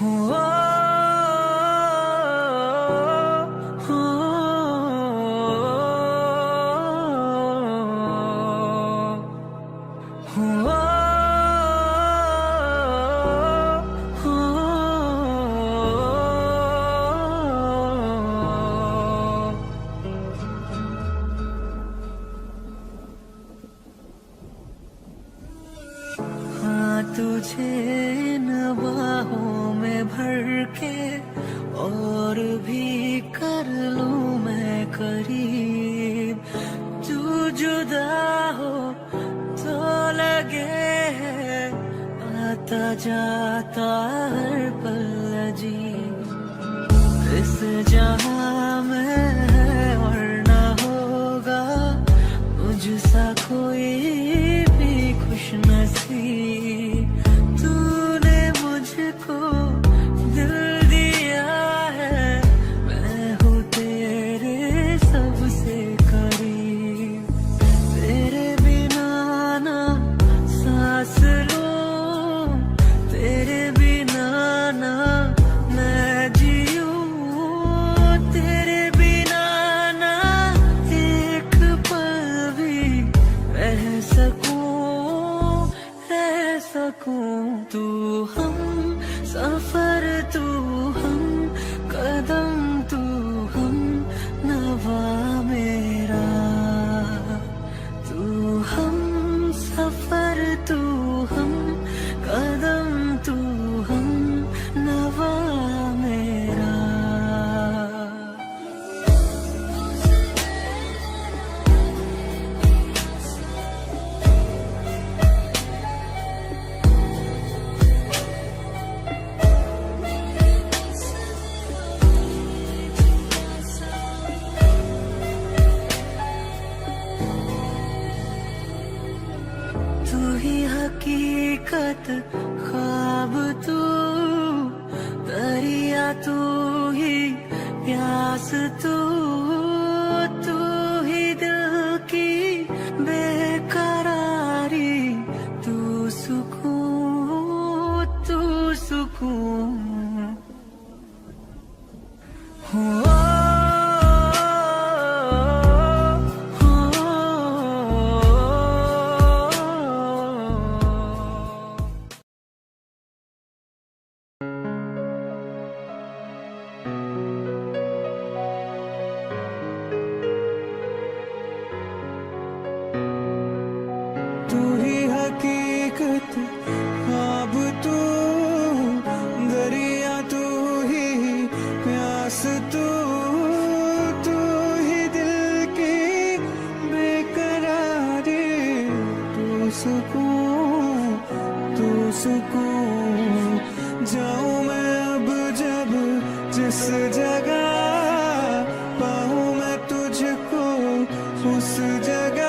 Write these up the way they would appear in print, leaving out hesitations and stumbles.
हुआ तुझे इन बाहों में भर के और भी कर लूं मैं करीब। तू जुदा हो तो लगे आता जाता हर पल अजीब। इस जहां में है और ना होगा मुझसा कोई भी खुश नसीब। तूने मुझको दिल दिया है, मैं हूँ तेरे सबसे करीब। तेरे बिना ना सांस लूं, तेरे बिना ना मैं जीऊं, तेरे बिना ना एक पल भी रह सकूं। तू हम सफर, तू हम कदम, तू हम नवा मेरा। तू हम सफर, तू हम कदम, तू हम नवा मेरा। तू ही हकीकत, ख्वाब तू, दरिया तू ही प्यास तू, तू ही दिल की बेकरारी, तू सुकून, तू सुकून। तू ही हकीकत, ख्वाब तू, दरिया तू ही प्यास तू, तू ही दिल की बेकरारी, तू सुकून, तू सुकून। जाऊं मैं अब जब जिस जगह, पाऊं मैं तुझको उस जगह।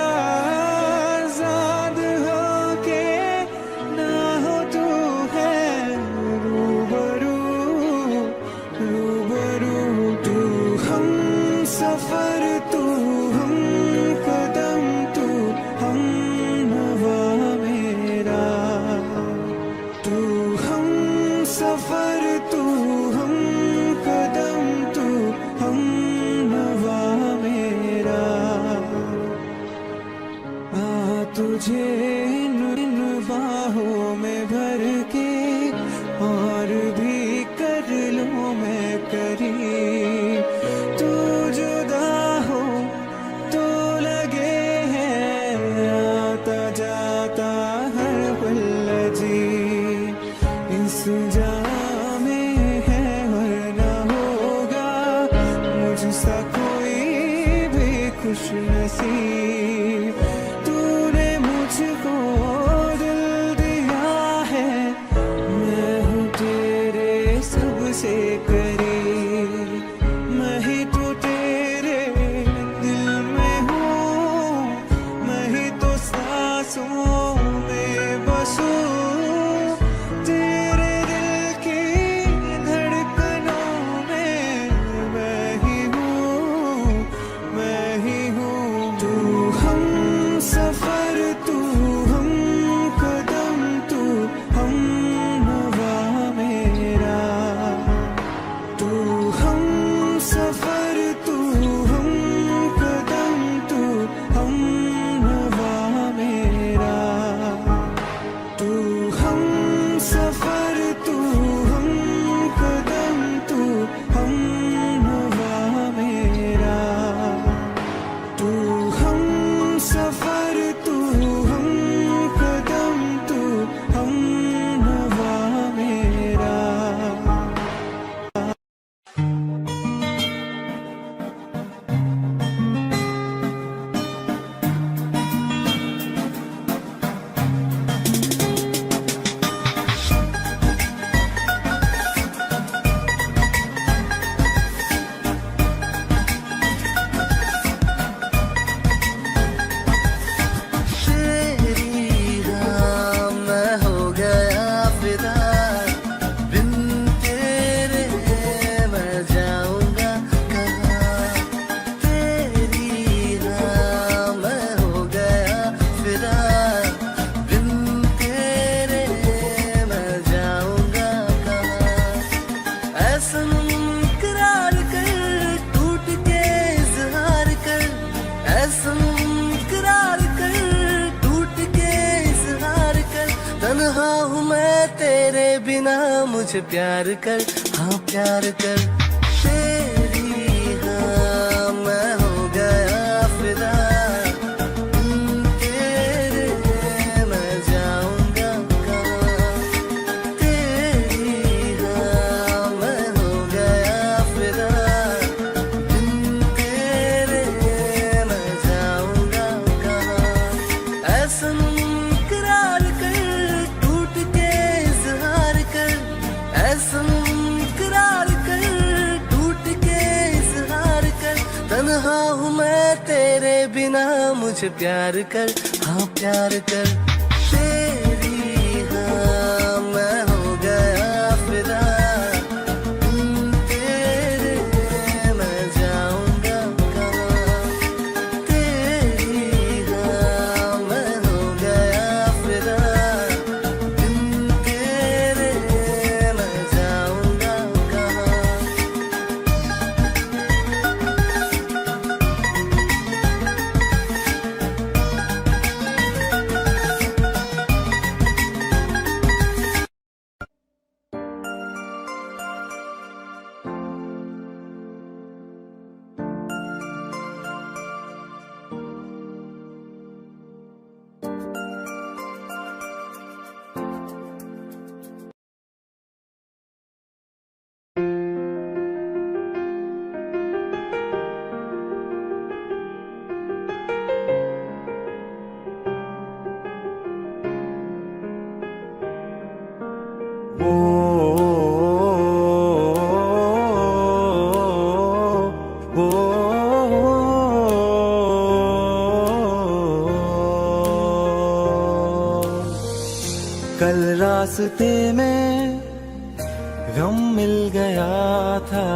सफर तू हम कदम, तू हम नवा मेरा। तू हम सफर, तू हम कदम, तू हम नवा मेरा। आ तुझे इन बाहों में भर के और भी कर लूं मैं करीब। तू जुदा हो तो लगे है आता जाता हर पल अजीब। इस जहां में है और ना होगा मुझसा कोई भी खुश नसीब। तूने मुझको बिना मुझे प्यार कर, हाँ प्यार कर। तेरी हाँ मैं हो गया फिदा, तेरे मैं जाऊंगा कहाँ। तेरी हाँ मैं हो गया फिदा, तेरे मैं जाऊंगा कहाँ। ऐसा करार कर, टूट के इजहार कर, ऐसा करार कर, टूट के इजहार कर। तन्हा हूँ मैं तेरे बिना मुझे प्यार कर, हाँ प्यार कर। तेरी हाँ मैं हो गया फिदा, तेरे मैं जाऊंगा कहाँ। तेरी हाँ मैं हो गया फिदा, तेरे मैं जाऊंगा कहाँ। कल रास्ते में गम मिल गया था,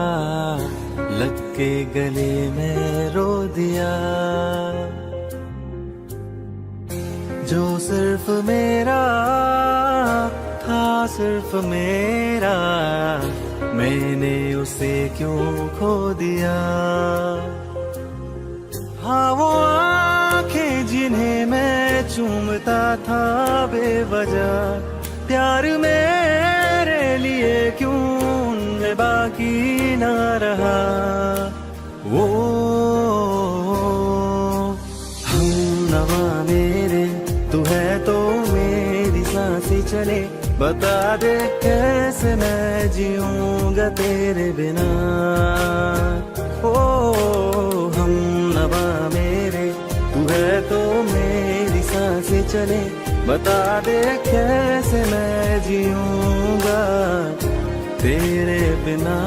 लग के गले में रो दिया। जो सिर्फ मेरा था, सिर्फ मेरा, मैंने उसे क्यों खो दिया। हाँ वो आंखें जिन्हें मैं चूमता था बेवजह, प्यार मेरे लिए क्यों उनमें बाकी ना रहा। वो हम नवा मेरे, तू है तो मेरी सांसें चले। बता दे कैसे मैं जीऊंगा तेरे बिना। ओ हम नवा मेरे, तू है तो मेरी सांसें चले। बता दे कैसे मैं जीऊंगा तेरे बिना।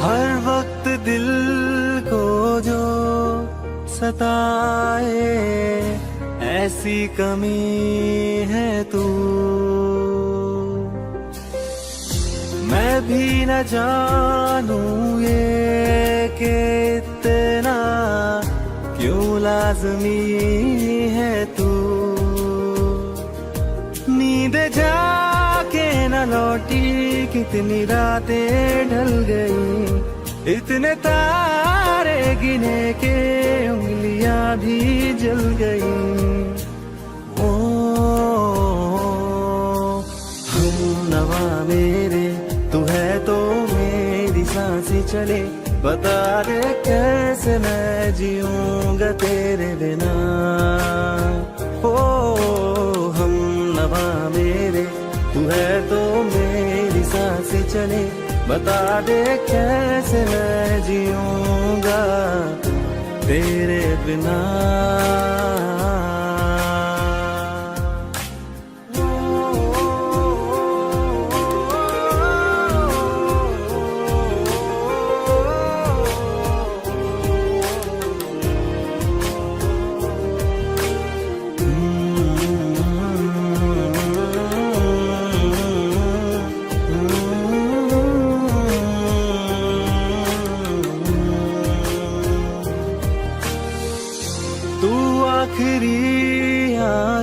हर वक्त दिल को जो सताए, ऐसी कमी है तू। मैं भी न जानूं ये कि इतना क्यों लाज़मी है तू। नींद जाके न लौटी, कितनी रातें ढल गई। इतने तारे गिने के उंगलियां भी जल गई। ओ हम नवा मेरे, तू है तो मेरी सांसें चले। बता दे कैसे मैं जीऊंगा तेरे बिना। ओ हम नवा मेरे, तू है तो मेरी सांसें चले। बता दे कैसे मैं जीऊंगा तेरे बिना।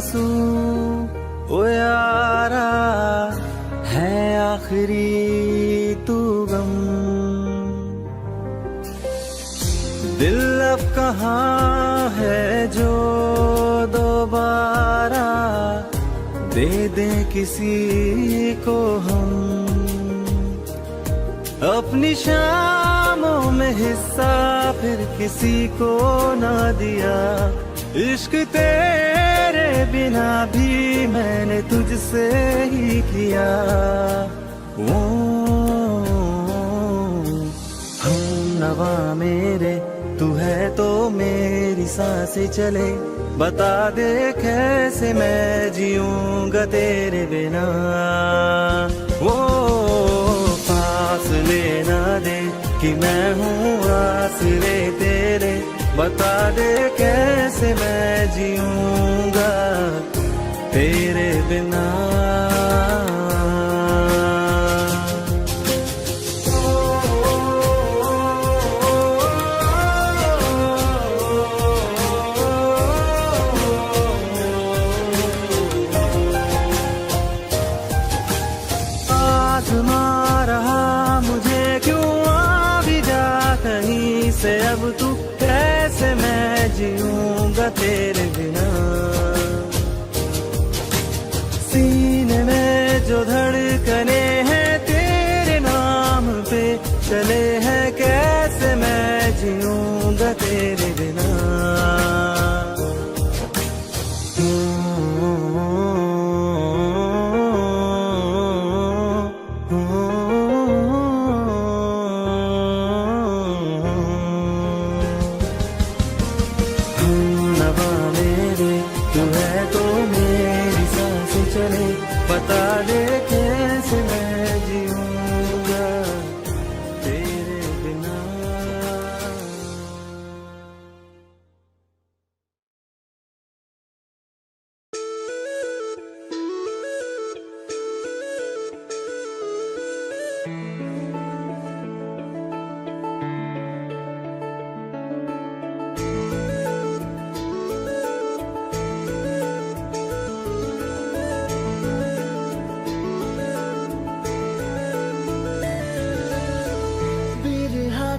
आंसू ओ यारा है आखिरी तू गम। दिल अब कहाँ है जो दोबारा दे दे किसी को हम। अपनी शामों में हिस्सा फिर किसी को ना दिया। इश्क तेरे बिना भी मैंने तुझसे ही किया। वो हम नवा मेरे तू है तो मेरी सांसें चले। बता दे कैसे मैं जीऊंगा तेरे बिना। वो फासले ना दे कि मैं हूँ आसरे तेरे। बता दे कैसे मैं जीऊंगा तेरे बिना। आज़मा रहा मुझे क्यों आ भी जा कहीं से अब तू। कैसे मैं जीऊंगा तेरे बिना। सीने में जो धड़कने हैं तेरे नाम पे चले हैं। कैसे मैं जीऊंगा तेरे बिना। बता दे कैसे मैं जीऊंगा तेरे बिना।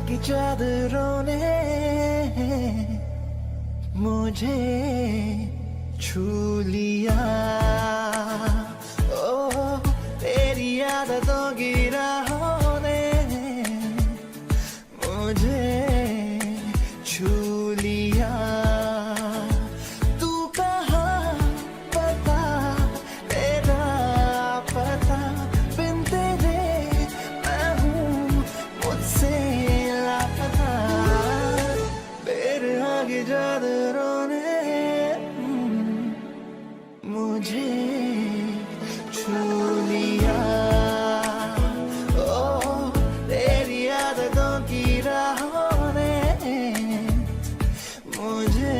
की चादरों ने मुझे छू लिया। ओ तेरी आदतों की राहों ने मुझे छू लिया। तू कहाँ पता तेरा पता बिन तेरे मैं हूँ मुझसे चादरों ने मुझे छू लिया। ओ तेरी आदतों की राहों ने मुझे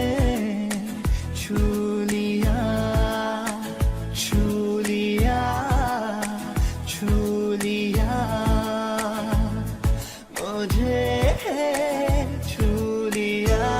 छू लिया। छू लिया छू लिया मुझे छू लिया।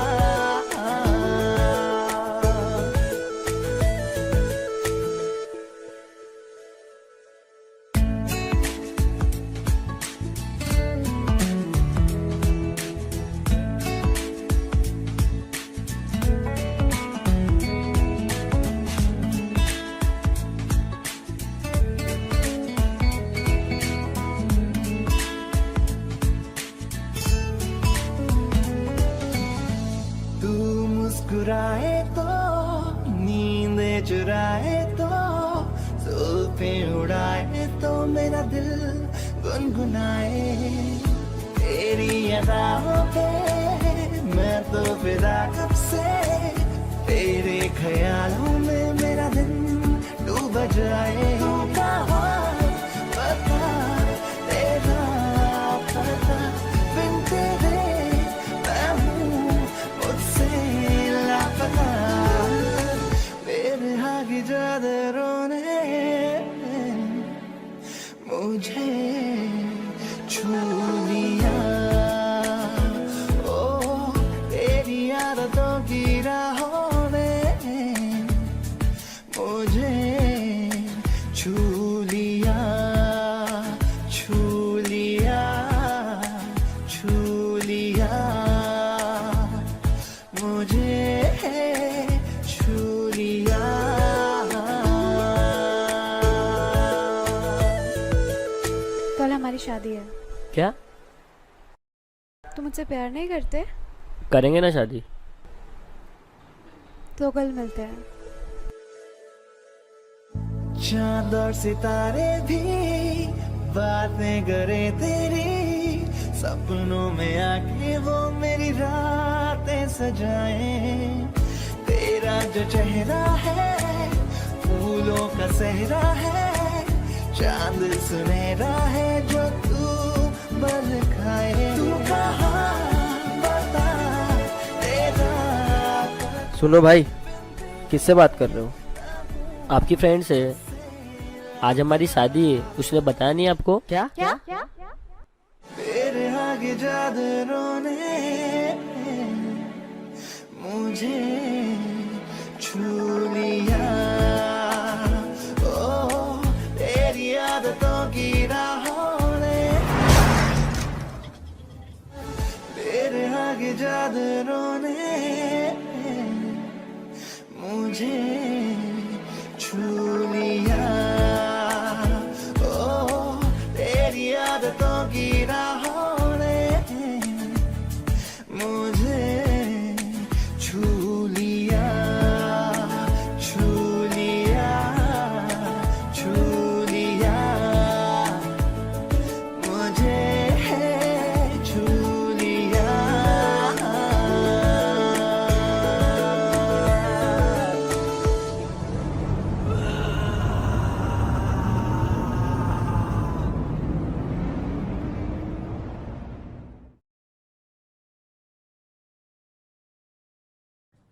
मुस्कुराए तो नींदे चुराए तो जुल्फें उड़ाए तो मेरा दिल गुनगुनाए। तेरी अदाओं पे मैं तो फिदा कब से। तेरे ख्यालों में मेरा दिन डूब जाए। पता तेरा पता बिन तेरे मैं हूँ मुझसे लापता। मेरे आगे चादरों ने मुझे छू लिया। ओ तेरी आदतों की राहों ने छू लिया, छू लिया, छू लिया मुझे, छू लिया। कल हमारी शादी है। क्या तुम मुझसे प्यार नहीं करते करेंगे ना शादी? तो कल मिलते हैं। चांद और सितारे भी बातें करे तेरी, सपनों में आके वो मेरी रातें सजाए। तेरा जो चेहरा है फूलों का सहरा है, चांद सुनहरा है जो तू बल खाए। तू कहाँ बता तेरा। सुनो भाई, किससे बात कर रहे हो? आपकी फ्रेंड से। आज हमारी शादी है, उसने बताया नहीं आपको? क्या क्या? तेरे आगे चादरों ने मुझे छू लिया। ओ तेरी आदतों की राहों ने तेरे आगे चादरों ने मुझे छू लिया। ओ तेरी आदतों की राहों ने मुझे छू लिया, छू लिया, छू लिया मुझे, छू लिया।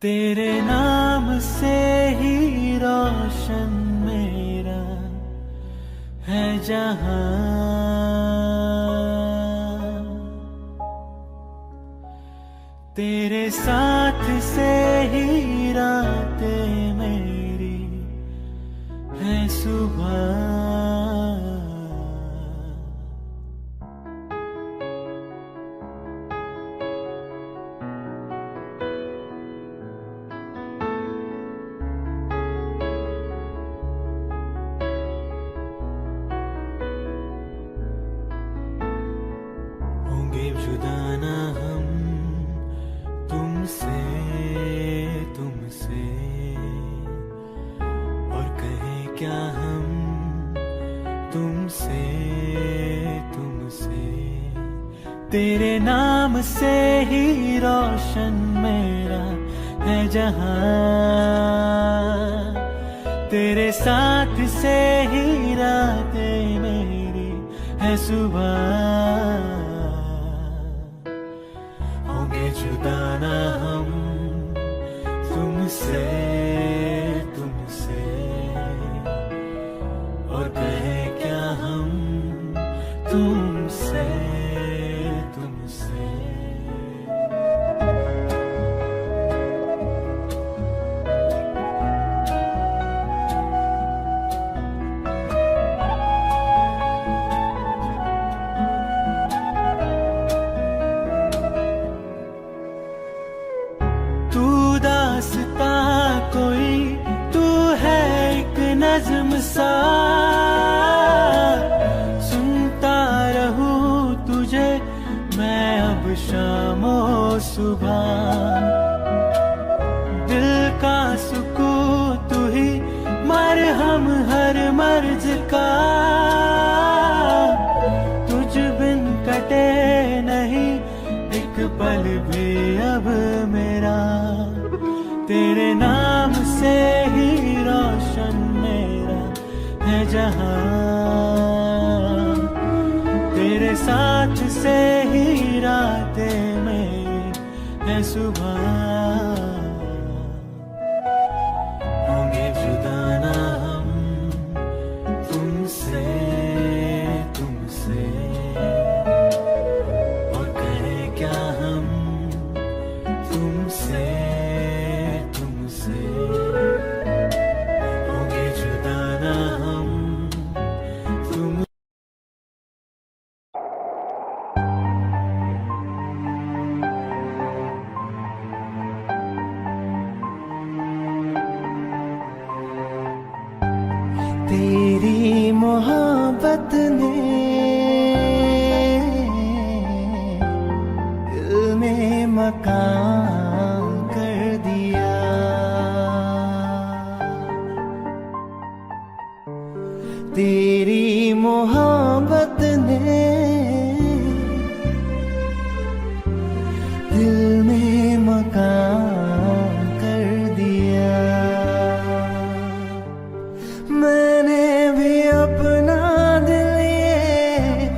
तेरे नाम से ही रोशन मेरा है जहां, तेरे साथ से ही रातें मेरी है सुबह। होंगे जुदा ना हम तुमसे, तुमसे, और कहें क्या हम तुमसे, तुमसे। तेरे नाम से ही रोशन मेरा है जहां, तेरे साथ से ही रातें मेरी है सुबह। होंगे जुदा ना हम तुमसे, तुमसे, और कहे क्या हम तुमसे, तुमसे। तू दास्ता कोई, तू है एक नज़्म सा, सुनता रहूं तुझे मैं अब शामो सुबह। दिल का सुकून तू ही, मरहम हर मर्ज का, तुझ बिन कटे नहीं एक पल भी अब मेरा। तेरे नाम से ही रोशन मेरा है जहां, तेरे साथ से ही रातें मेरी है सुबह। होंगे जुदा ना हम तुमसे, तुमसे, और कहें क्या हम तुमसे, तुमसे। होंगे जुदा ना हम तेरी मोहब्बत ने दिल में मकान कर दिया। तेरी मोहब्बत ने दिल में मकान कर दिया। मैंने भी अपना दिल ये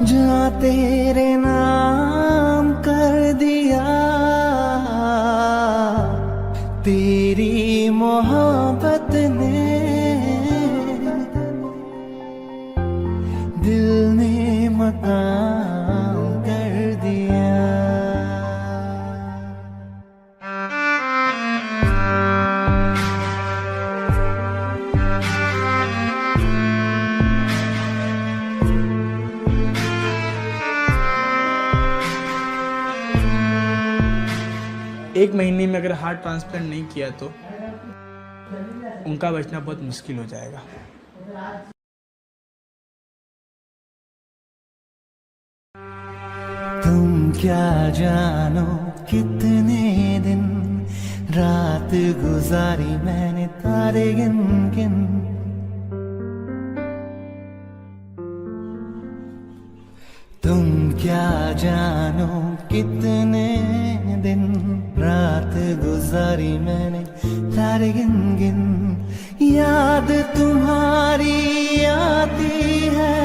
जहाँ तेरे नाम कर दिया। तेरी मोहब्बत ने दिल में मकान कर दिया। एक महीने में अगर हार्ट ट्रांसप्लांट नहीं किया तो उनका बचना बहुत मुश्किल हो जाएगा। तुम क्या जानो कितने दिन रात गुजारी मैंने तारे गिन गिन। तुम क्या जानो कितने दिन रात गुजारी मैंने तारे गिन गिन। याद तुम्हारी आती है,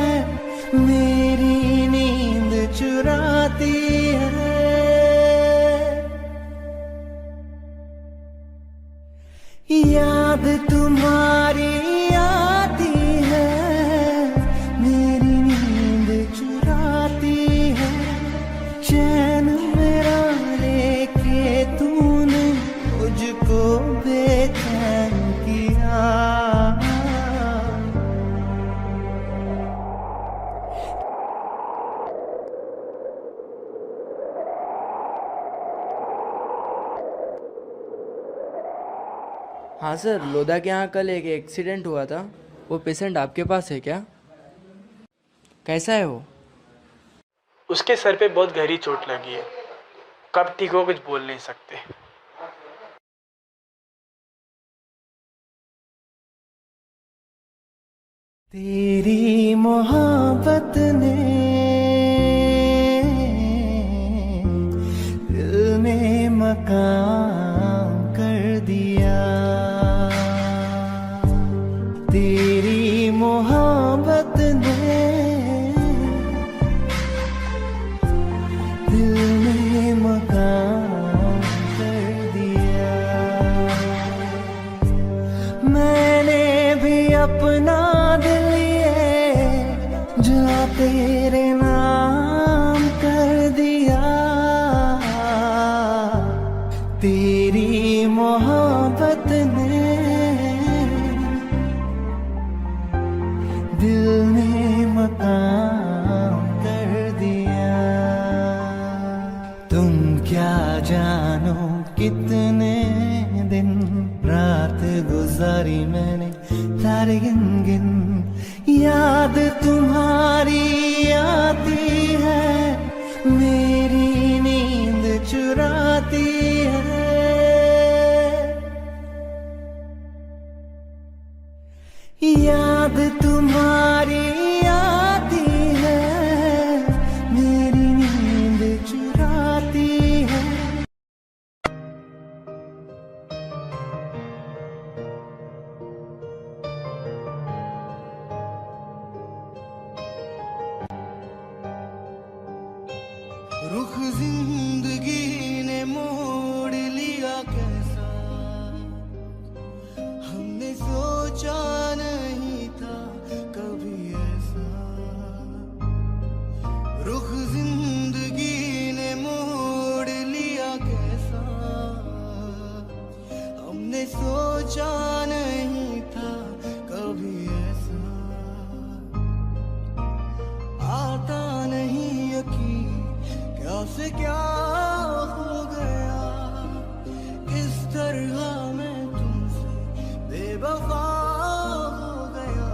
मेरी नींद चुराती है। याद तुम्हारी आती है, मेरी नींद चुराती है। चैन मेरा लेके तूने मुझको बेचैन किया। हाँ सर, लोधा के यहाँ कल एक एक्सीडेंट हुआ था। वो पेशेंट आपके पास है क्या? कैसा है वो? उसके सर पे बहुत गहरी चोट लगी है, कब ठीक हो कुछ बोल नहीं सकते। तेरी मोहब्बत ने दिल में मकान कर दिया। तेरी मोहब्बत ने दिल में मकान कर दिया। मैंने भी अपना दिल ये जहाँ तेरे नाम कर दिया। तेरी मोहब्बत ने दिल में मकान कर दिया। तुम क्या जानो कितने दिन रात गुजारी मैंने तारे गिन गिन। याद तुम्हारी आती है, मेरी नींद चुराती है। याद तुम्हारी आती है, मेरी नींद चुराती है। रुख जिंदगी ने मोड़ लिया कैसा, हमने सोचा नहीं था कभी ऐसा। रुख जिंदगी ने मोड़ लिया कैसा, हमने सोचा नहीं था कभी ऐसा। आता नहीं यकीन क्या से क्या हो गया, इस तरह मैं तुमसे बेवफा हो गया।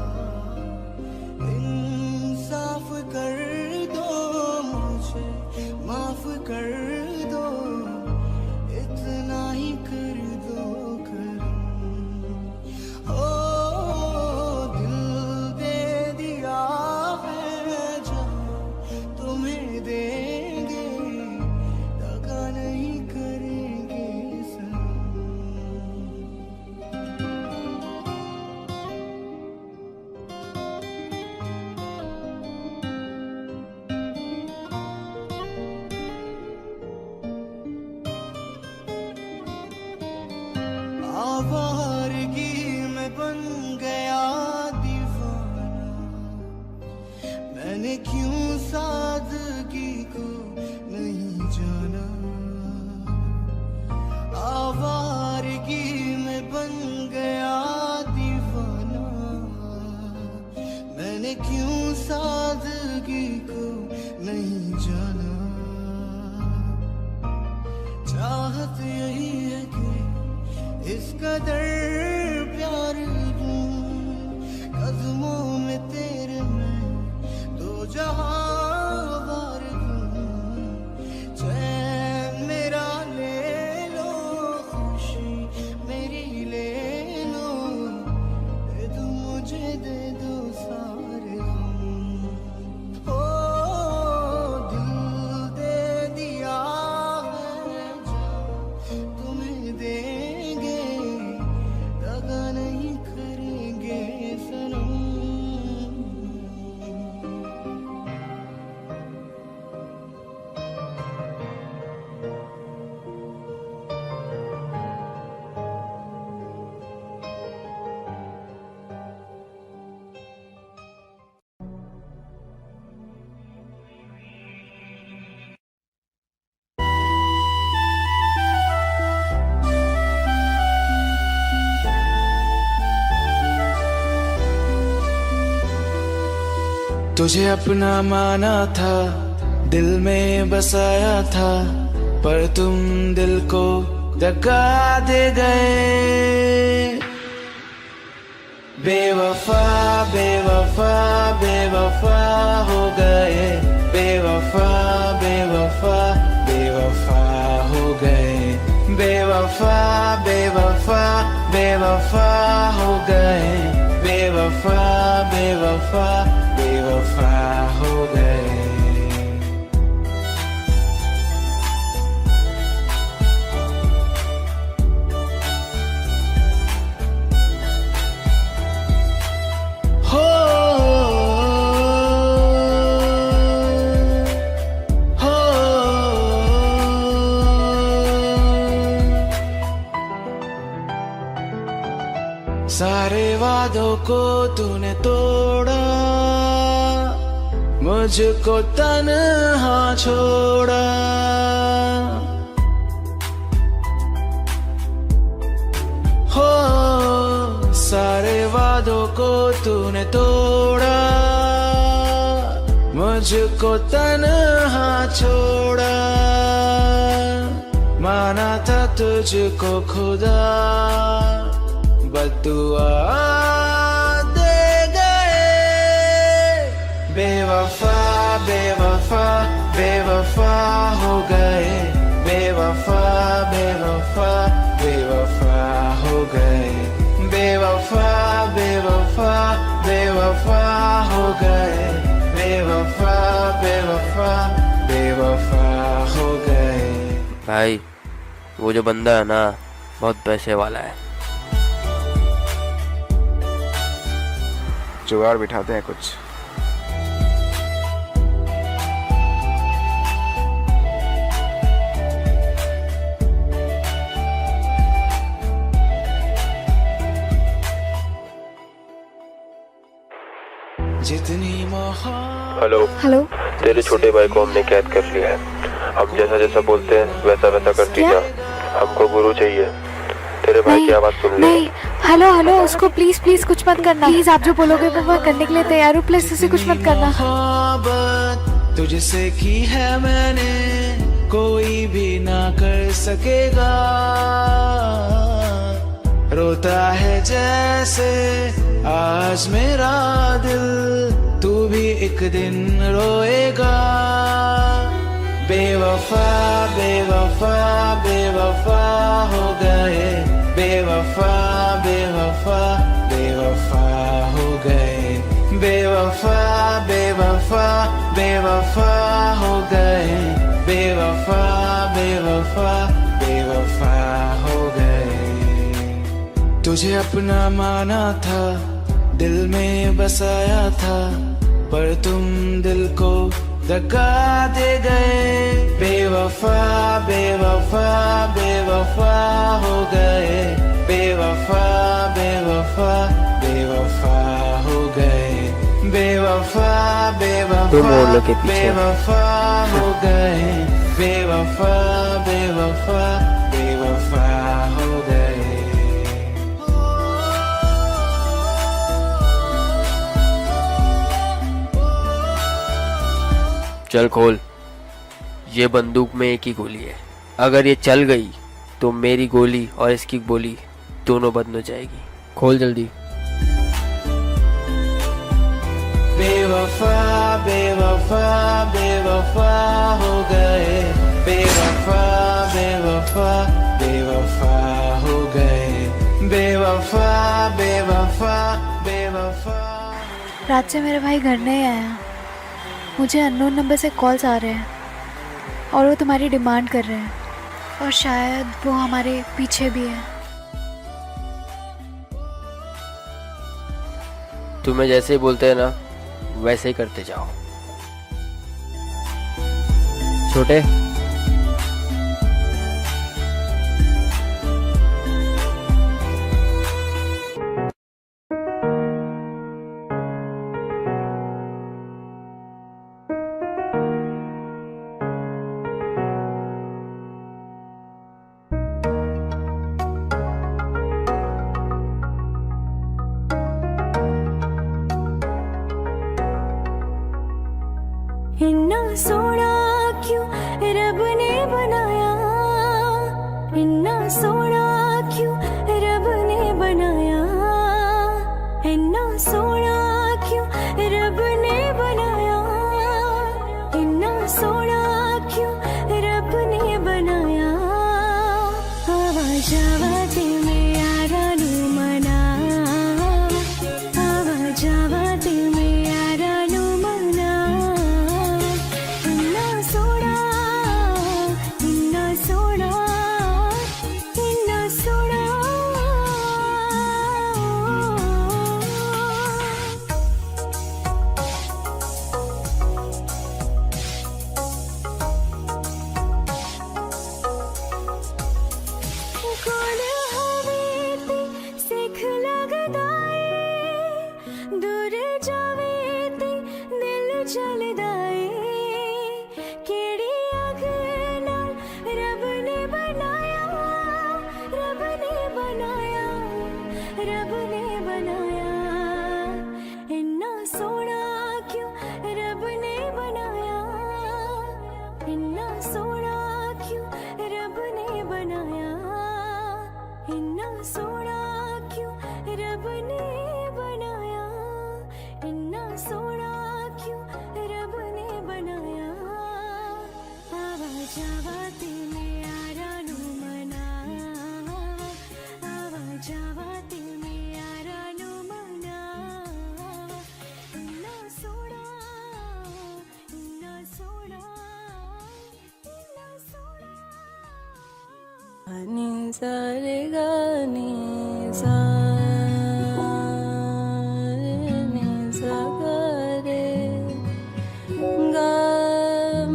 दे दो सारे हम। ओ दिल दे दिया है जो तुम्हें देंगे, दगा नहीं करेंगे सनम। तुझे अपना माना था, दिल में बसाया था, पर तुम दिल को दगा दे गए। बेवफा बेवफा बेवफा हो गए, बेवफा बेवफा बेवफा हो गए, बेवफा बेवफा बेवफा हो गए, बेवफा बेवफा बेवफा हो गए। हो हो सारे वादों को तूने तोड़ा, मुझको तन्हा छोड़ा। हो सारे वादों को तूने तोड़ा, मुझको तन्हा छोड़ा। माना था तुझको खुदा, बद्दुआ दे गए। बेवफा बेवफा बेवफा हो गए, बेवफा बेवफा बेवफा हो गए, बेवफा बेवफा बेवफा हो गए, बेवफा बेवफा बेवफा हो गए। भाई वो जो बंदा है ना, बहुत पैसे वाला है। जुगाड़ बिठाते हैं कुछ। जितनी हेलो हेलो। तेरे छोटे भाई को हमने कैद कर लिया है। हम जैसा जैसा बोलते हैं वैसा वैसा करती जा। हमको गुरु चाहिए। तेरे भाई की आवाज सुन ले। नहीं, हेलो हेलो, उसको प्लीज प्लीज कुछ मत करना। प्लीज आप जो बोलोगे वो मैं करने के लिए तैयार हूँ। प्लीज उसे कुछ मत करना। मोहब्बत तुझसे की है मैंने, कोई भी ना कर सकेगा। रोता है जैसे आज मेरा दिल, तू भी एक दिन रोएगा। बेवफा बेवफा बेवफा हो गए, बेवफा बेवफा बेवफा हो गए, बेवफा बेवफा बेवफा हो गए, बेवफा बेवफा बेवफा हो गए। तुझे अपना माना था, दिल में बसाया था, पर तुम दिल को दगा दे गए। बेवफा बेवफा बेवफा हो गए, बेवफा बेवफा बेवफा हो गए, बेवफा बेवफा बेवफा हो गए, बेवफा बेवफा बेवफा हो गए। चल खोल, ये बंदूक में एक ही गोली है। अगर ये चल गई तो मेरी गोली और इसकी गोली दोनों बंद हो जाएगी। खोल जल्दी। बेवफा बेवफा बेवफा हो गए, बेवफा बेवफा बेवफा हो गए, बेवफा बेवफा बेवफा रात से मेरे भाई घर नहीं आया। मुझे अननोन नंबर से कॉल्स आ रहे हैं और वो तुम्हारी डिमांड कर रहे हैं और शायद वो हमारे पीछे भी है। तुम्हें जैसे ही बोलते हैं ना वैसे ही करते जाओ। छोटे, इन्ना सोना क्यों रब ने बनाया, इन्ना सोना क्यों रब ने बनाया, इन्ना सोना क्यों रब ने बनाया, इन्ना सोना क्यों रब ने बनाया। आवाज आवाज में यारा नू मना, आवाज आवाज में यारा नू मना। इन्ना सोना, इन्ना सोना, इन्ना सोना। कोल हवे ते सिख लगदा ए, दूर जावे ते दिल चलदा ए। केड़ी अग नाल रब ने बनाया, रब ने बनाया, रब ने बनाया। इन्ना सोना क्यों रब ने बनाया, इन्ना सोना क्यों रब ने बनाया, इन्ना सोना क्यों रब ने बनाया, इन्ना सोना क्यों रब ने बनाया। आवाज आवाज में यारा नू मना, आवाज आवाज में यारा नू मना। इन्ना सोना, इन्ना सोना, इन्ना सोना। नी सा रे गा नी सा, नी सा गा रे गा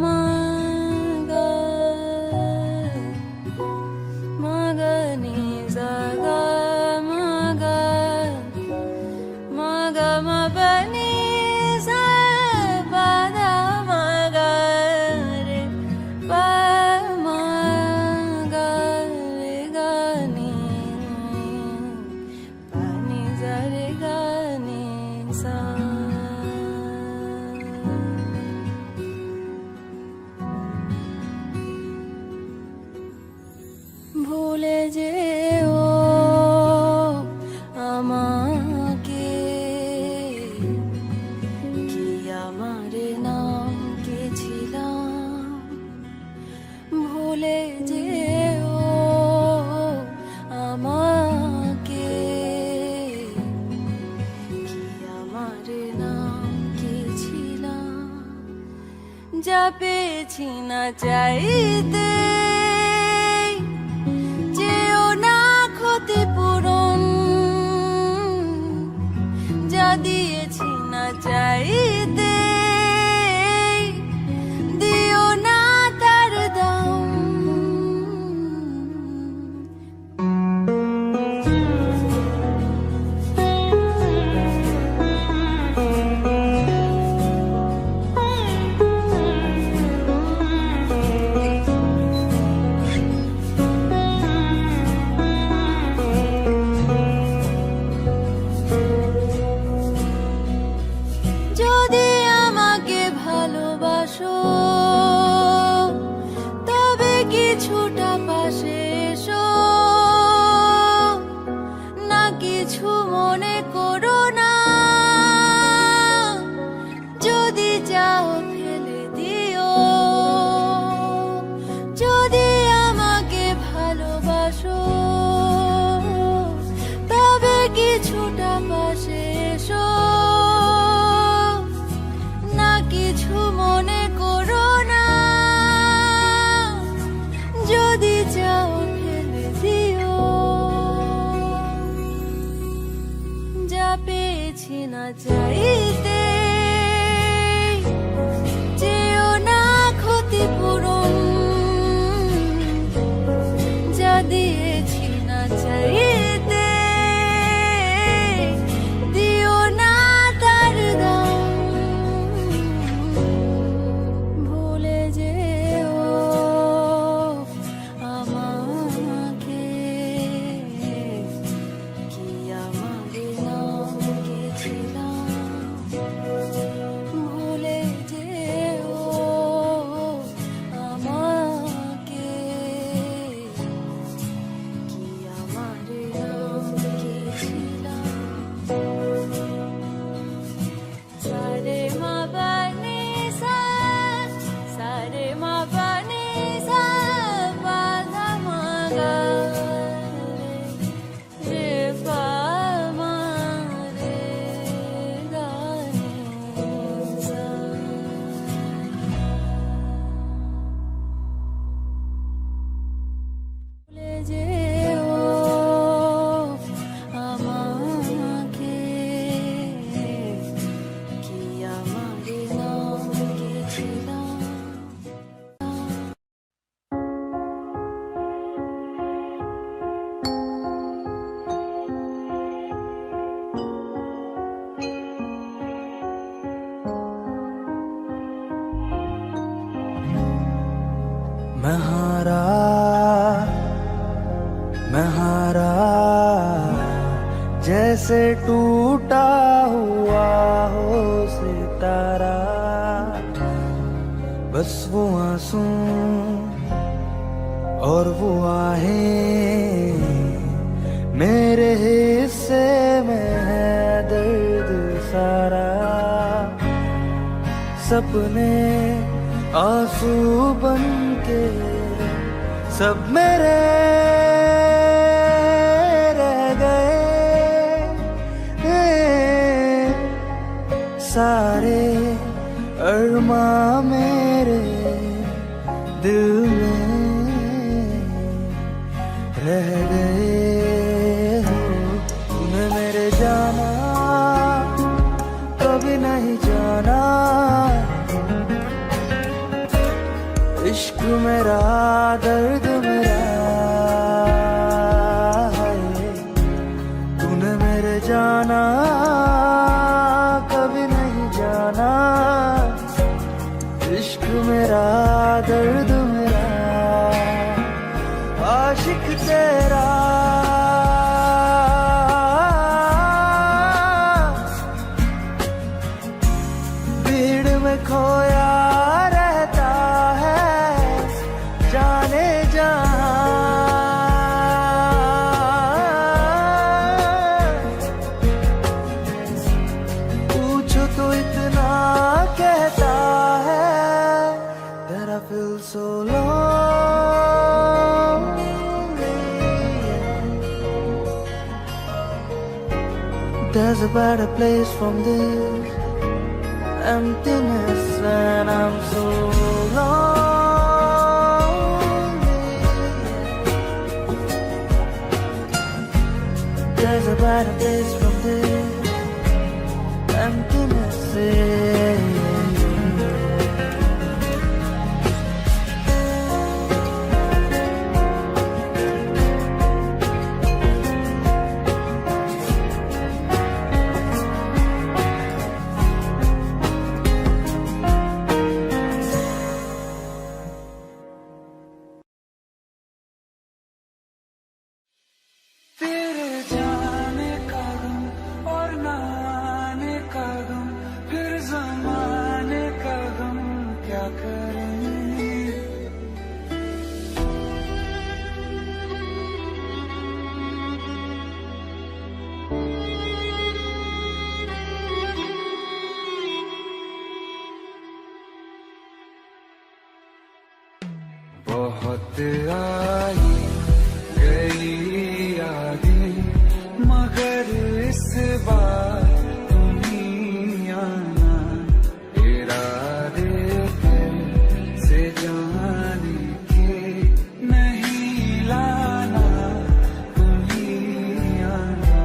मा गा, मा गा नी सा गा मा गा, मा गा मा पा नी सा पा दा मा गा रे पा मा गा रे गा नी, पा नी सा रे गा नी सा। ভুলে যেও আমাকে, কি আমার নাম কে ছিলাম। ভুলে যেও আমাকে, কি আমার নাম কে ছিলাম। যা পেয়েছি না চাইতে, যেও না ক্ষতিপূরণ। যা দিয়েছি না চাইতে, দিও না তার দাম। যদি আমাকে ভালোবাসো, তবে কিছুটা পাশে এসো। না কিছু মনে করো না, যদি চাও ফেলে দিও। যদি আমাকে ভালোবাসো, তবে কিছুটা পাশে এসো। দিয়েছি না চাইতে, যেও না ক্ষতিপূরণ যা দিয়েছি না চাইতে, দিও না তার দাম, ভুলে যেও আমাকে, কি আমাদের নাম গেছিলাম, ভুলে যেও আমাকে, কি আমাদের নাম গেছিলাম। सारे माँ बने सा, सारे माँ बने सा, बाधा मांगा रे पा मारे गाने सा। भूले जेओ আমাকে, কি আমাদের নাম গেছিলাম। मैं हारा, मैं हारा, जैसे टूटा हुआ हो सितारा, बस वो आंसू और वो आहें मेरे हिस्से में है दर्द सारा, सपने आंसू बन के सब मेरे रह गए, सारे अरमा मेरे दिल में रह गए हो। तूने मेरे जाना कभी नहीं जाना, इश्क मेरा दर्द मेरा है, तूने मेरे जाना कभी नहीं जाना, इश्क मेरा दर्द मेरा, आशिक तेरा भीड़ में खोया रहता है, जाने पूछो तो इतना कहता है, that I feel so lonely. There's a better place from this emptiness, and I'm so lonely. There's a better place from this emptiness, तेरे जाने का गम और ना आने का गम, फिर ज़माने का गम क्या करें। बहुत आई गई यादें, मगर इस बार तुम ही आना, इरादे से जाने के नहीं लाना, तुम ही आना।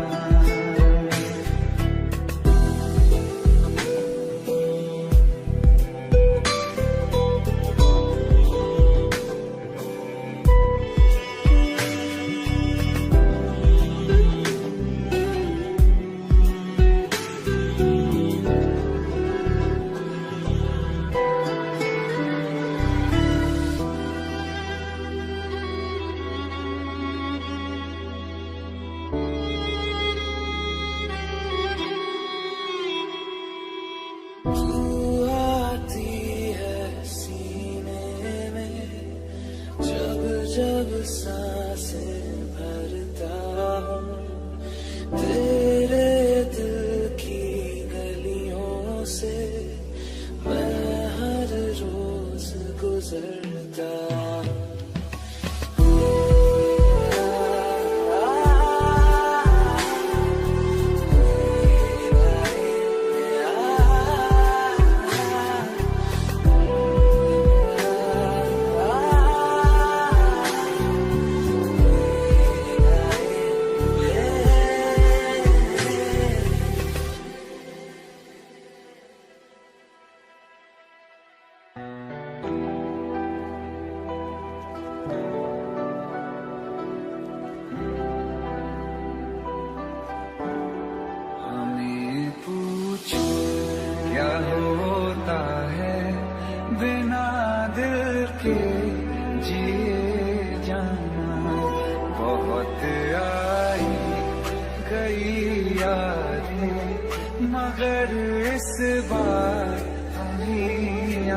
मगर इस बार हमें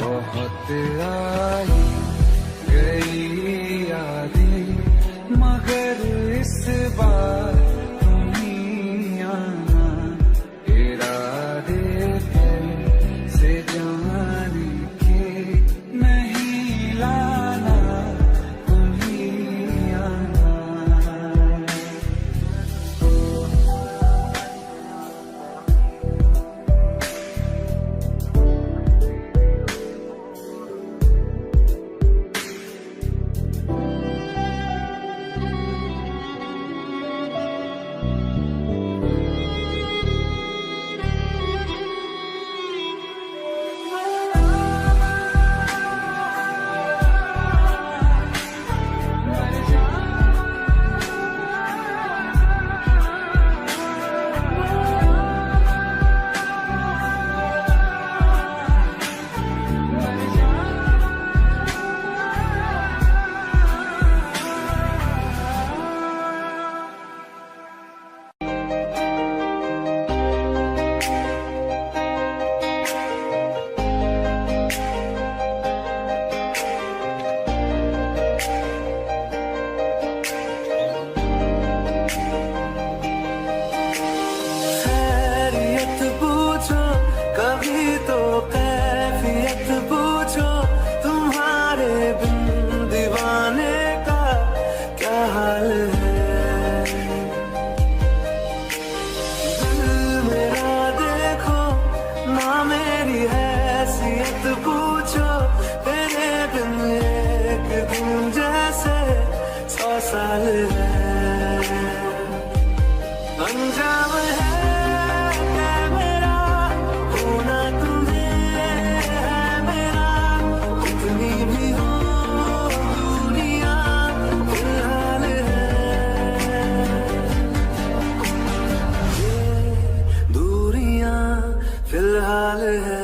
बहुत आई गई यादें, मगर इस बार तुम्हीं आना, इरादे से जाने के नहीं लाना, तुम्हीं आना। खैरियत पूछो कभी तो कैफियत पूछो, तुम्हारे बिन दीवाने का क्या हाल है। दिल मेरा देखो ना मेरी हैसियत पूछो, तेरे बिन एक दिन जैसे 100 साल है। अंजाम है मेरा होना तुम्हें है मेरा, कितनी भी हो दुनिया फिलहाल है। ये दूरियां फिलहाल है।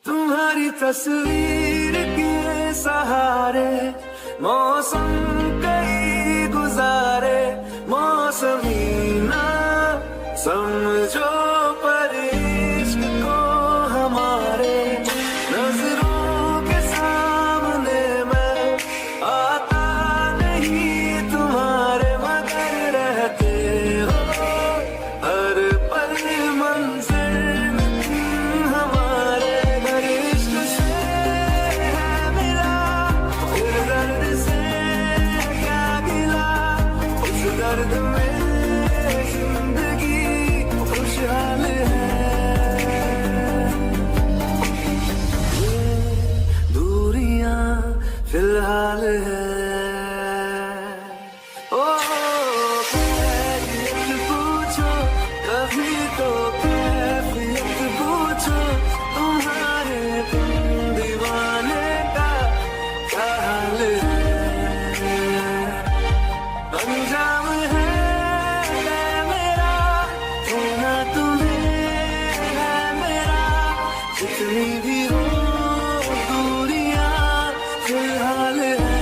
तुम्हारी तस्वीर के सहारे मौसम कई गुजारे, मौसमी ना समझो पर इश्क को हमारे, नजरों के सामने मैं आता नहीं तुम्हारे, मगर रहते हो हर पल मंजिल हमारे। घर इश्क से है मिला, फिर दर्द से क्या गिला, उस दर्द में जिंदगी खुशहाल है। ये दूरियां फिलहाल है। ओ कैफियत पूछो कभी तो कैफियत पूछो, तुम्हारे बिन दीवाने का क्या हाल है। अंजाम है मेरा होना तुम्हें है मेरा, जितनी भी हो दूरियां फिलहाल है।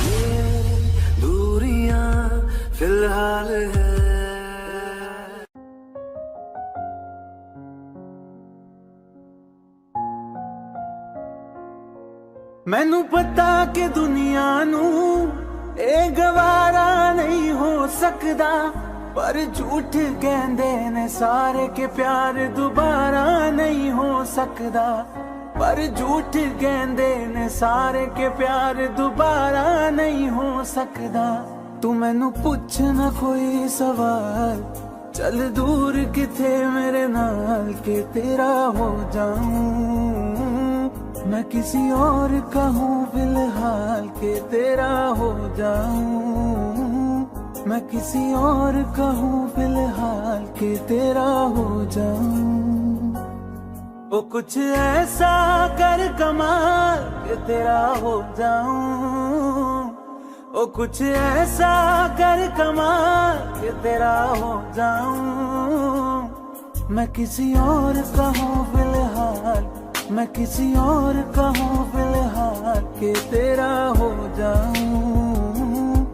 ये दूरियां फिलहाल है। मैनू पता कि दुनिया नू ए गवारा नहीं हो सकदा, पर झूठ कहंदे ने सारे के प्यार दोबारा नहीं हो सकदा, पर झूठ कहंदे ने सारे के प्यार दोबारा नहीं हो सकदा। तू मैनू पुछ ना कोई सवाल, चल दूर किथे मेरे नाल के तेरा हो जाऊं। मैं किसी और का हूँ फिलहाल के तेरा हो जाऊं। मैं किसी और का हूँ फिलहाल के तेरा हो जाऊं। ओ कुछ ऐसा कर कमाल के तेरा हो जाऊं। ओ कुछ ऐसा कर कमाल के तेरा हो जाऊं। मैं किसी और का हूँ फिलहाल, मैं किसी और का हूँ फिलहाल के तेरा हो जाऊं।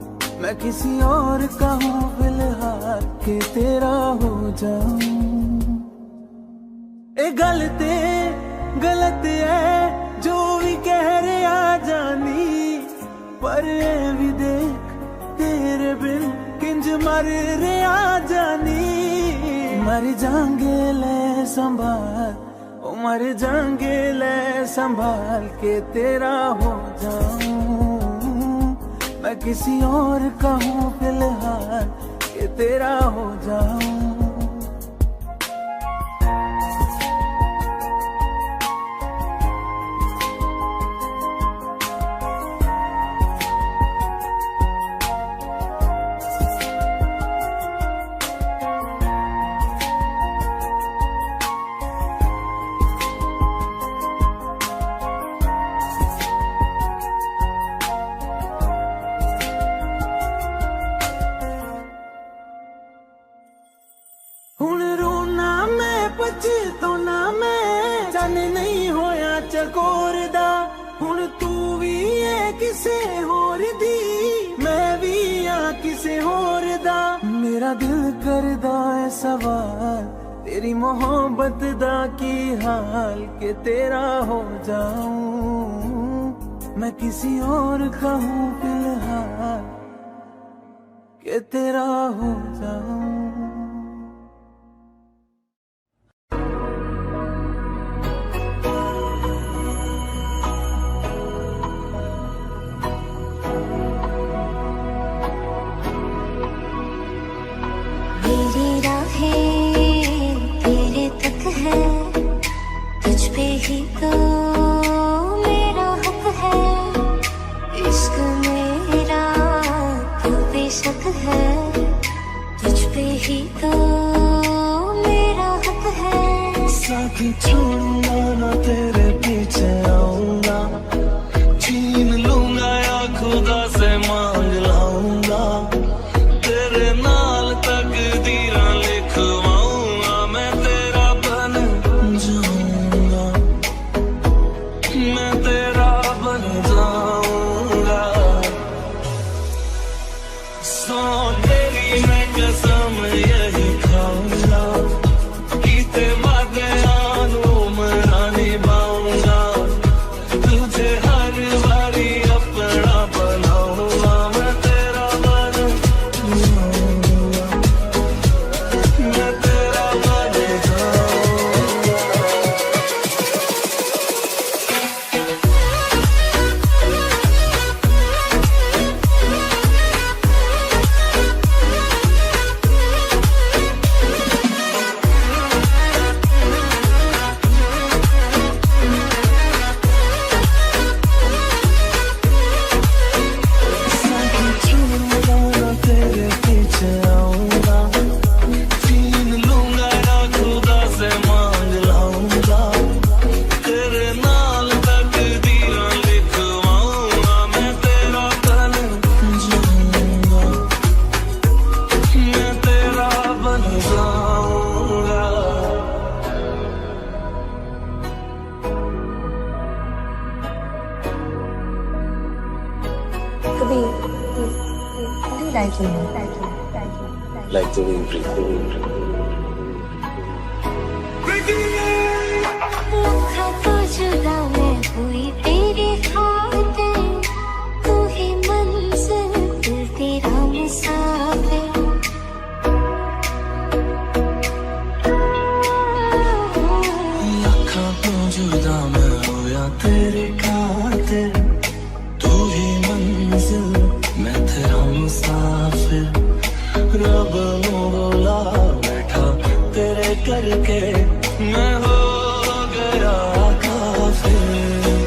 मैं किसी और का हूँ फिलहाल के तेरा हो जाऊं। ए गलत है जो भी कह रहे आ जानी, पर ये भी देख तेरे बिन किंज मर रे आ जानी। मर जाएंगे ले संभाल, ओ मर जाएंगे ले संभाल के तेरा हो जाऊं। मैं किसी और का हूँ फिलहाल के तेरा हो जाऊं। हुण रोना मैं पछताना मैं, जाने नहीं होया चकोर दा। हुण तू भी है किसे होर दी, मैं भी आ किसे होर दा। मेरा दिल करदा है सवाल तेरी मोहब्बत दा की हाल के तेरा हो जाऊं। मैं किसी और का हूँ फिलहाल के तेरा हो जाऊं। मेरी राहें तेरे तक है, तुझ पे ही तो मेरा हक है। इश्क मेरा तो बेशक है, तुझ पे ही तो मेरा हक है। साथी छोड़ूंगा ना तेरे पीछे आऊंगा, छीन लूंगा या खुदा से मांग लाऊंगा। तेरे नाल तकदीरां लिखवाऊंगा, मैं तेरा बन जाऊंगा, मैं तेरा बन जाऊंगा। सौ तेरी मैं कसम यही खाऊंगा, कीते वादे आनू मना निभाऊंगा। तुझे हर बारी अपना बनाऊंगा, मैं तेरा बन जाऊंगा, मैं तेरा बन जाऊंगा। साथी छोड़ूंगा ना तेरे पीछे आऊंगा, छीन लूंगा या खुदा से मांग लाऊंगा। तेरे नाल तकदीरां लिखवाऊंगा, मैं तेरा बन जाऊंगा, मैं तेरा बन जाऊंगा। कभी like you Like the wind, लखा तो जुदा मैं हुई तेरी खातिर, तू ही मंजिल दिल तेरा मुसाफिर। लखा तो जुदा मैं होया तेरे खातिर, तू ही मंजिल मैं तेरा मुसाफिर। रब मोला बैठा तेरे करके मैं हो गया काफिर।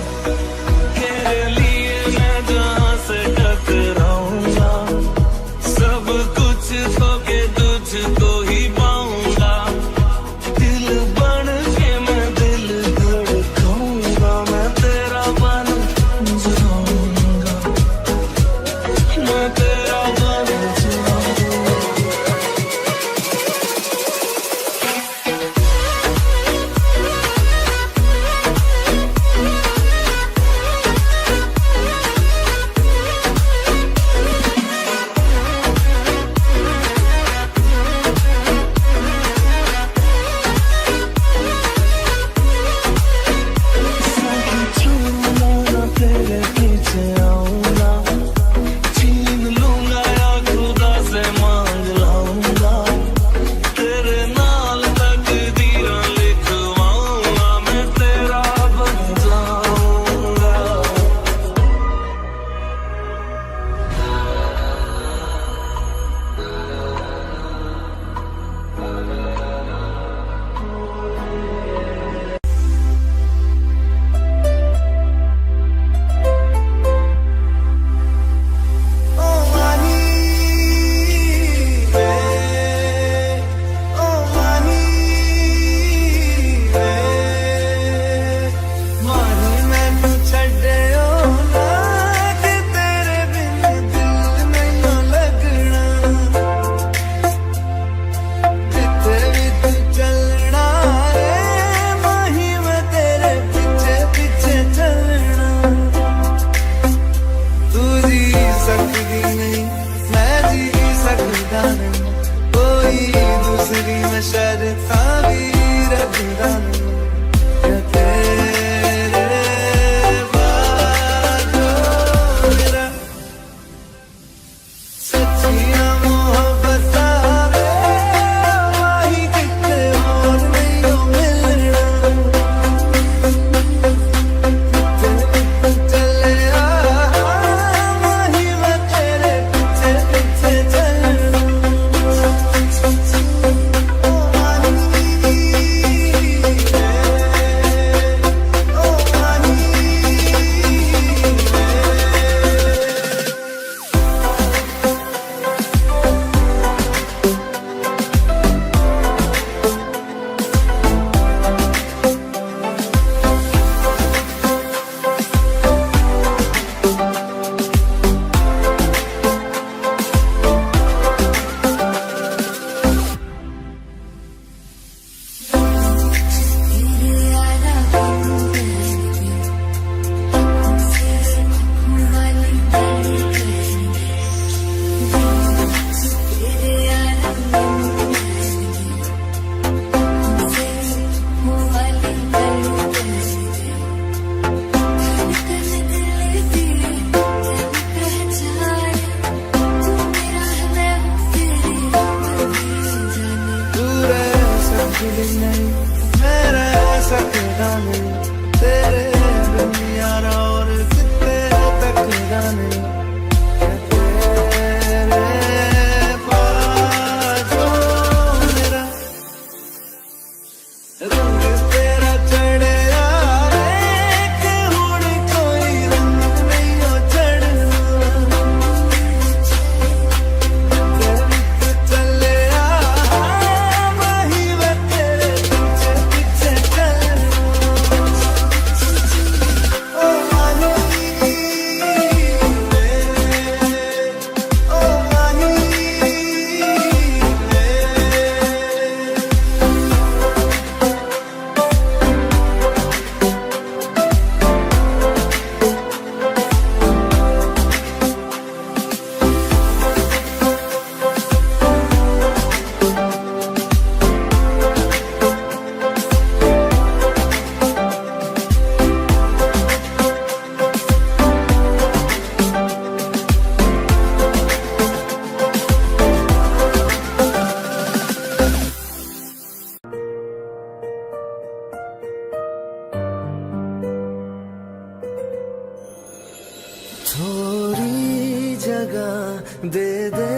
थोड़ी जगह दे दे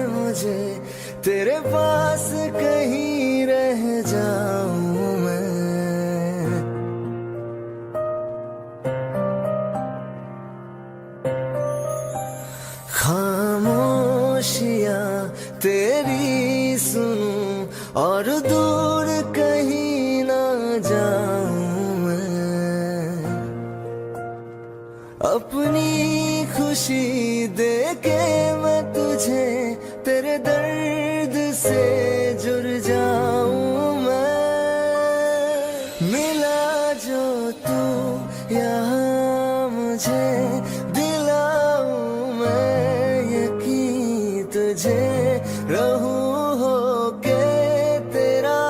मुझे, तेरे पास कहीं रह जाऊं मैं। खामोशियां तेरी सुनूं और दूर कहीं ना जाऊं मैं। अपनी खुशी दे के मैं तुझे तेरे दर्द से जुड़ जाऊं मैं। मिला जो तू यहाँ मुझे, दिलाऊं मैं यकीन तुझे, रहूं होके तेरा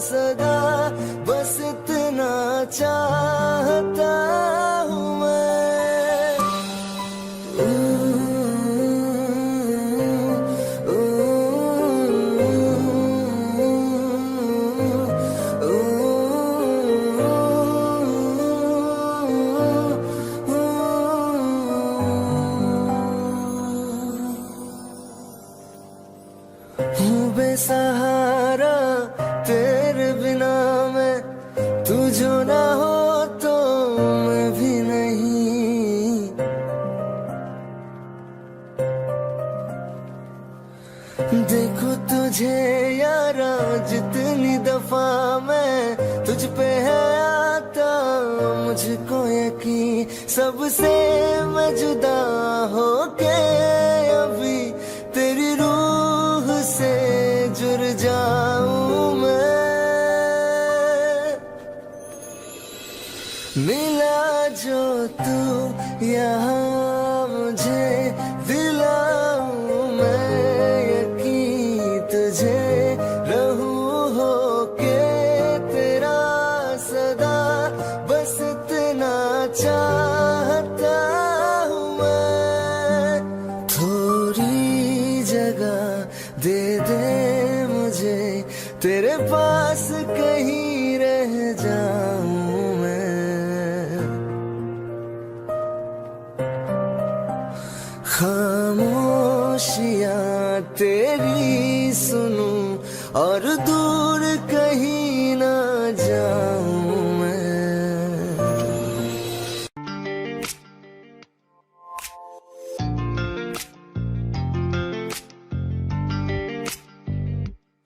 सदा, बस इतना चाहता हूँ मैं। हूँ बेसहारा तेरे बिना मैं, तू जो ना हो तो मैं भी नहीं। देखो तुझे यारा जितनी दफा मैं तुझ पे है आता, मुझको यकीन सबसे मैं जुदा होके अभी तेरी रूह से जुड़ जाऊं मैं। मिला जो तू यहाँ मुझे, दिलाऊं मैं यकीन तुझे, रहूं होके तेरा सदा, बस इतना चाहता हूँ मैं। थोड़ी जगह दे दे मुझे, तेरे पास कहीं रह जाऊं मैं। खामोशियां तेरी सुनूं और दूर कहीं ना जाऊं मैं।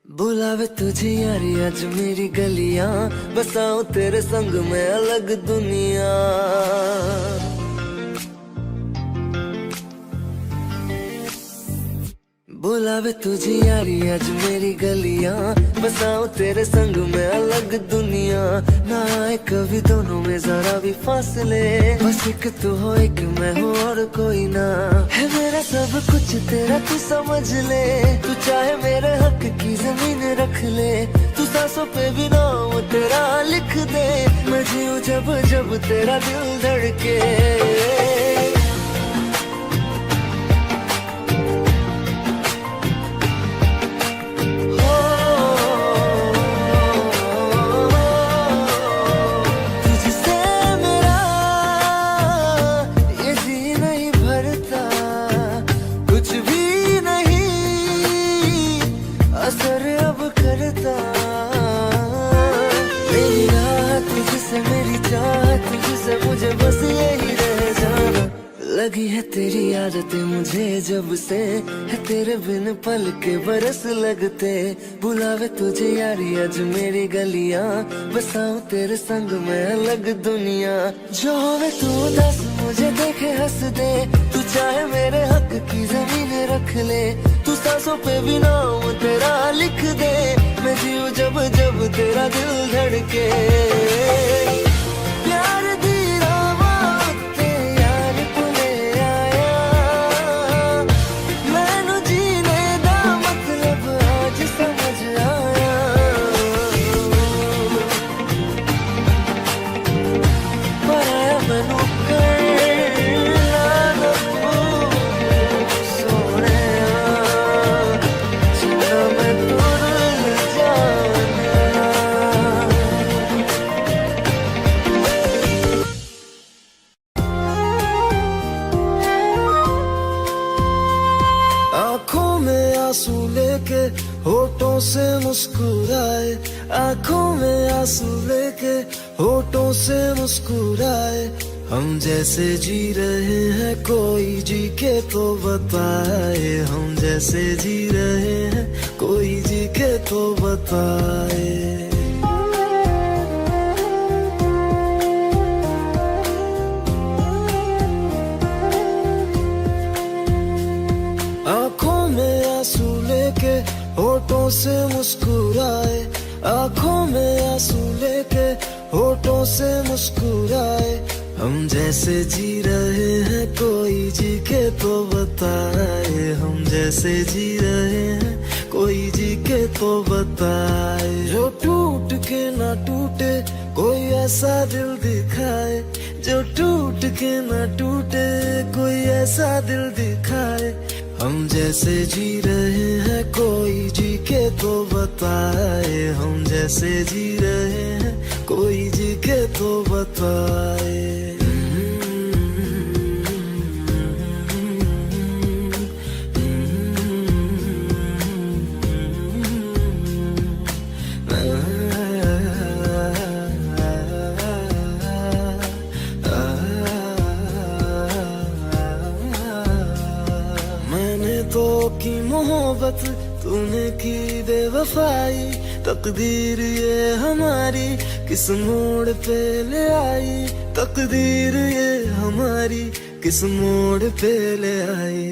बुलावे तुझे यारी आज मेरी गलियां, बसाऊं तेरे संग में अलग दुनिया। बुलावे तुझे यारी आज मेरी गलियां, बसाऊं तेरे संग में अलग दुनिया। ना आए कभी दोनों में जरा भी फासले, बस एक तू हो एक मैं हूँ और कोई ना। है मेरा सब कुछ तेरा तू समझ ले, तू चाहे मेरे हक की जमीन रख ले। तू सांसों पे भी नाम तेरा लिख दे, मैं जीऊं जब जब तेरा दिल धड़के। मुझे बस यही रह जाना, लगी है तेरी आदतें मुझे जब से, है तेरे बिन पल के बरस लगते। बुलावे तुझे यारी आज मेरी गलियां, बसाऊं तेरे संग में अलग दुनिया। जो होवे तू दस मुझे देखे हंस दे, तू चाहे मेरे हक की जमीन रख ले। तू सांसों पे भी नाम तेरा लिख दे, मैं जीऊं जब जब तेरा दिल धड़के। प्यार दी रावां उत्ते यार कोले आया, मैनू जीने दा मतलब आज समझ आया। पर आया मैनू करना नब्बू सोने, जिन्ना मैं तुर जाना। होठों से मुस्कुराए, आंखों में आंसू लेके होठों से मुस्कुराए। हम जैसे जी रहे हैं कोई जी के तो बताए, हम जैसे जी रहे हैं कोई जी के तो बताए। आंखों में आंसू लेके होठों से मुस्कुराए, आंखों में आंसू लेके होठों से मुस्कुराए। हम जैसे जी रहे हैं कोई जी के तो बताए, हम जैसे जी रहे हैं कोई जी के तो बताए। जो टूट के ना टूटे कोई ऐसा दिल दिखाए, जो टूट के ना टूटे कोई ऐसा दिल दिखाए। हम जैसे जी रहे हैं कोई जी के तो बताए, हम जैसे जी रहे हैं कोई जी के तो बताए। तो की मोहब्बत तूने की बेवफाई, तकदीर ये हमारी किस मोड़ पे ले आई, तकदीर ये हमारी किस मोड़ पे ले आई।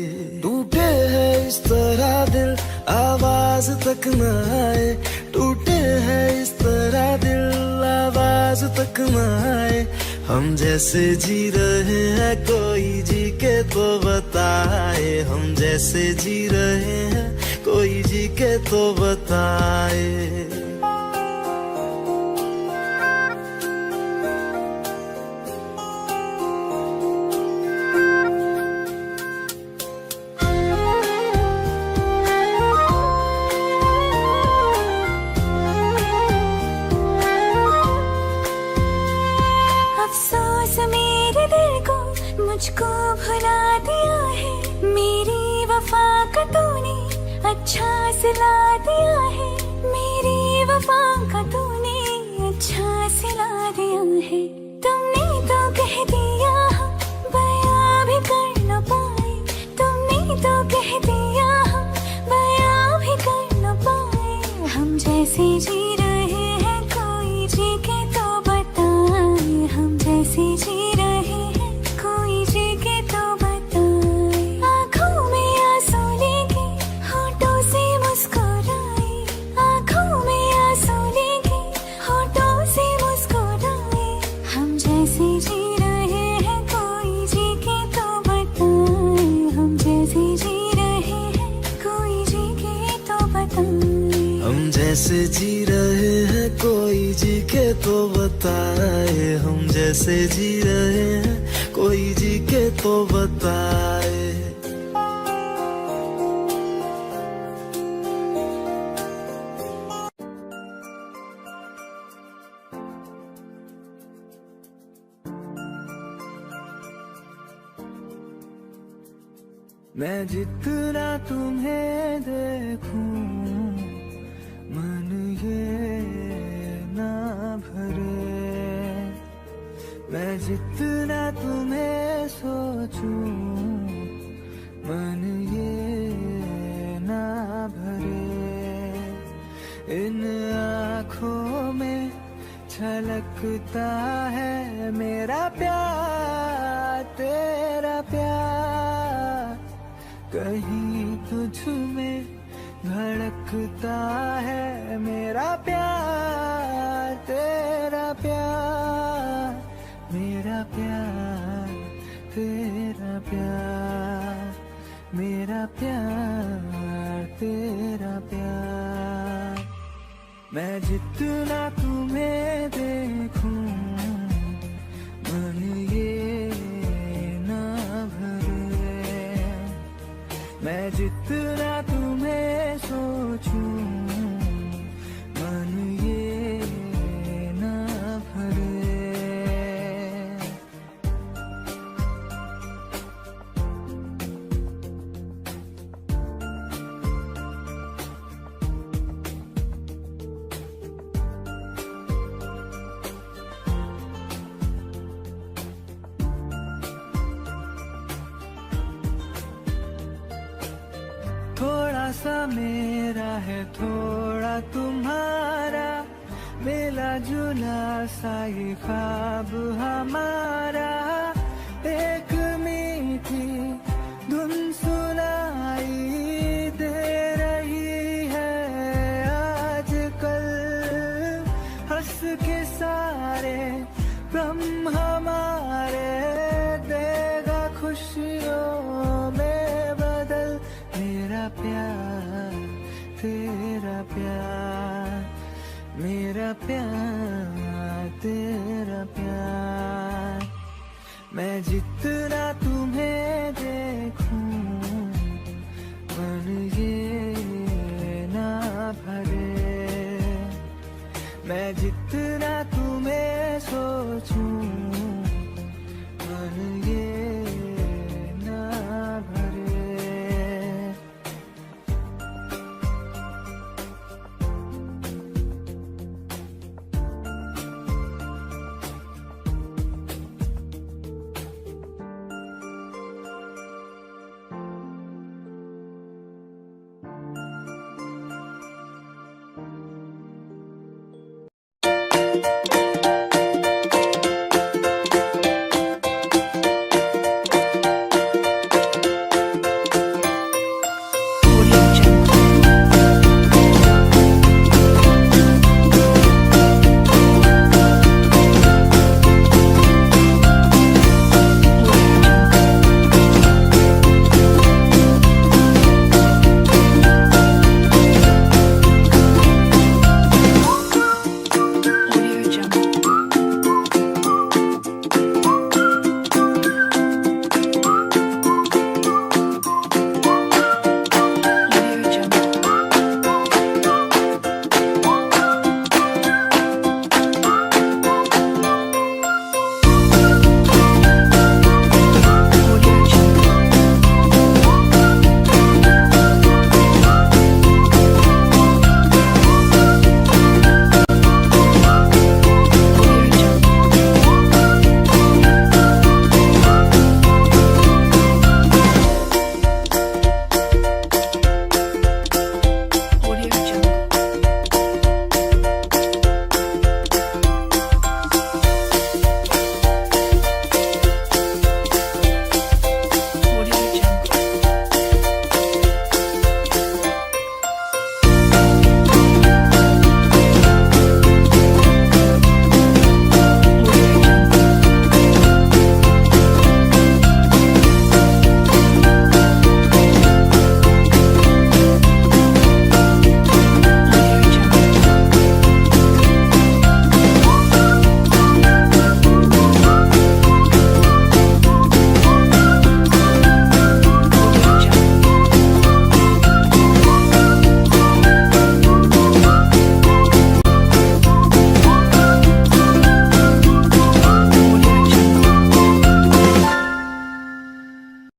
टूटे है इस तरह दिल आवाज तक न आए, टूटे है इस तरह दिल आवाज तक न आए। हम जैसे जी रहे हैं कोई जी के तो बताए, हम जैसे जी रहे हैं कोई जी के तो बताए। मुझको भुला दिया है, मेरी वफा का तूने अच्छा सिला दिया है, मेरी वफा का तूने अच्छा सिला दिया है। तुमने तो कह दिया बयां भी कर न पाए, तुमने तो कह दिया बयां भी कर न पाए। हम जैसे जी रहे हैं कोई जी के तो बताए, हम जैसे जी रहे हैं कोई जी के तो बताए। आँखों में आंसू लेके होठों से मुस्कुराए, आँखों में आंसू लेके होठों से मुस्कुराए। हम जैसे जी रहे हैं कोई जी के तो बताए, हम जैसे जी रहे हैं कोई जी के तो बताए। हम जैसे जी रहे हैं कोई जी के तो बताए, हम जैसे जी रहे हैं कोई जी के तो बताए। मैं जितना तुम्हें देखूं मन ये ना भरे, मैं जितना तुम्हें सोचूं मन ये ना भरे। इन आँखों में छलकता है मेरा प्यार, तेरा प्यार। कहीं तुझ में धड़कता है मेरा प्यार, तेरा प्यार, मेरा प्यार, तेरा प्यार, मेरा प्यार, तेरा प्यार। मैं जितना तुम्हें देखूं मन ये ना भरे, मैं जितना तुम्हें सोचूं मन ये ना भरे। सा मेरा है थोड़ा तुम्हारा, मिला जुला सा ये ख्वाब हमारा, एक